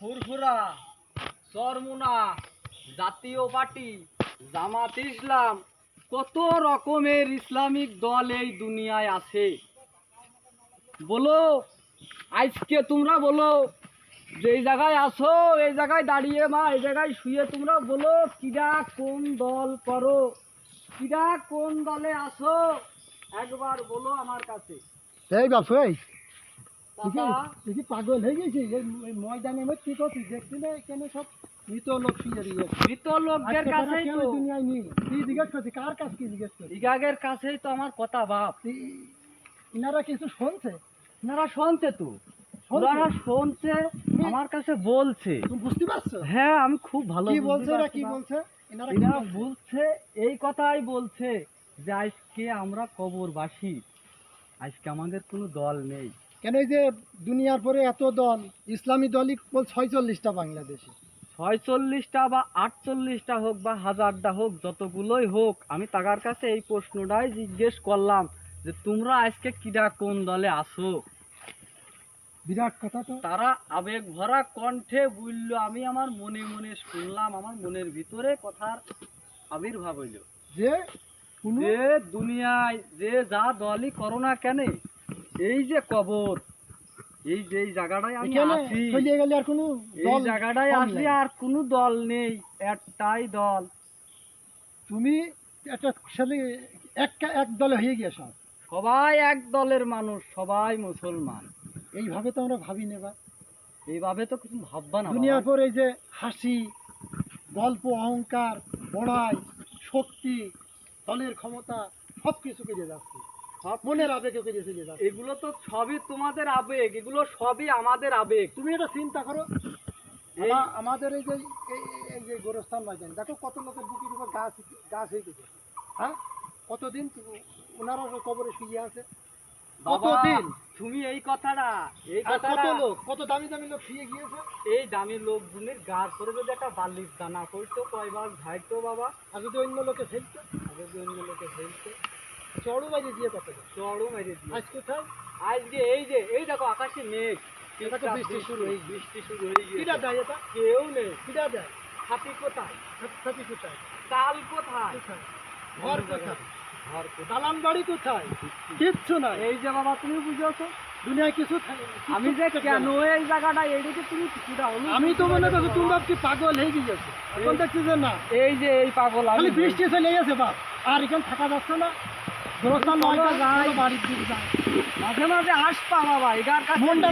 ফুরফুরা, চরমুনা, জাতীয় পার্টি, জামাত ইসলাম, কত রকমের ইসলামিক দল এই দুনিয়ায় আছে। বলো আজকে তোমরা বলো যে এই জায়গায় আসো, এই জায়গায় দাঁড়িয়ে বা এই জায়গায় শুয়ে তোমরা বলো কিরা কোন দল করো, কিরা কোন দলে আসো, একবার বলো আমার কাছে। এই বাপু এই চাচা, দেখি পাগল হয়ে গেছি এই ময়দানে মধ্যে কি করছিস দেখছি না এখানে সব মৃত লোক শুয়ে দিয়েছে মৃত লোকদের কাছেই তো দুনিয়ায় নেই। কি জিজ্ঞেস করছি কার কাছে কি জিজ্ঞেস করছি ইগাগের কাছেই তো আমার কথা বাপ। ইনারা কিছু শুনছে ওনারা শুনছে তো, ওনারা শুনছে, আমার কাছে বলছে। তুমি বুঝতে পারছো হ্যাঁ আমি খুব ভালো কি বুঝতে বলছে এরা পারছি কি বাপ। বলছে এনারা কি এরা বলছে? বলছে এই কথাই বলছে যে আজকে আমরা কবরবাসী, আজকে আমাদের কোনো দল নেই। কেন এই যে দুনিয়ার পরে এত দল ইসলামী দলই 46টা বাংলাদেশে 46টা বা 48টা হোক বা 1000টা হোক, যতগুলোই হোক, আমি তার কাছে এই প্রশ্নটাই জিজ্ঞেস করলাম যে তোমরা আজকে কিরা কোন দলে আসো। বিরাট কথা তো। তারা আবেগ ভরা কণ্ঠে বলল, আমি আমার মনে মনে শুনলাম, আমার মনের ভিতরে কথার আবির্ভাব হইল যে কোনো যে দুনিয়ায় যে যা দলই করো না কেন, এই যে কবর, এই যে এই জায়গাটায় আমি এখানে আছি, চলে গেলে আর কোনো এই দল জায়গাটায় কম আসলে নাই। আর কোনো দল নেই, একটাই দল। তুমি একটা ছেলে এক দলে হয়ে গিয়েছ। সবাই এক দলের মানুষ, সবাই মুসলমান। এইভাবে তো আমরা ভাবি নেবা এইভাবে তো কিছু ভাববা না দুনিয়ার বাবা। পর এই যে হাসি গল্প অহংকার বড়াই শক্তি দলের ক্ষমতা সব কিছু কেটে যাচ্ছে সব মনের আবেগে কেটে চলে যাচ্ছে। এগুলো তো সবই তোমাদের আবেগ, এগুলো সবই আমাদের আবেগ। তুমি এটা চিন্তা করো এই- আমাদের এই যে এই যে গোরস্থান ময়দান দেখো কত লোকের বুকের উপর গাছ গাছ হয়ে গেছে। হ্যাঁ কতদিন ওনারা কবরে শুয়ে আছে বাবা, কতদিন তুমি এই কথাটা, এই আর কত কথাটা, লোক কত দামি দামি লোক শুয়ে গিয়েছে। এই দামি লোকগুলির গাছ করে যদি একটা বালির দানা করতো, কয়বার ঝাইতো বাবা, আর যদি অন্য লোকে ফেলতো আগে যে অন্য লোকে ফেলতো, চড়ু বাইরে দিয়ে কত লোক। চড়ও মেরে দিয়ে। আজ কোথায় আজকে এই যে এই দেখো আকাশে মেঘ, এটা তো বৃষ্টি শুরু হয়ে গেছে। বৃষ্টি শুরু হয়ে কিরা গিয়েছে, দেয় এটা কেউ নেই। কিরা দেয় হাতি কোথায়, ছাতি কোথায় চাল কোথায়, কোথায় ঘর কোথায় ঘর কোথায়, দালান বাড়ি কোথায় কিচ্ছু নাই এই যে বাবা তুমি বুঝেছো দুনিয়ায় কিছু আমি যে কেন এই জায়গাটা এইদিকে তুমি কিছুটা হলো, আমি তো মনে করছি তুমি কি পাগল হয়ে গিয়েছো এখন দেখছি যে না এই যে এই পাগল আমি খালি বৃষ্টি চলে গেছে বাপ আর এখানে থাকা যাচ্ছে না গোরস্থান চলো নয়টা যাই। বাড়ির দিকে যায় মাঝে মাঝে আসপা বাবা, এগার কাছে মনটা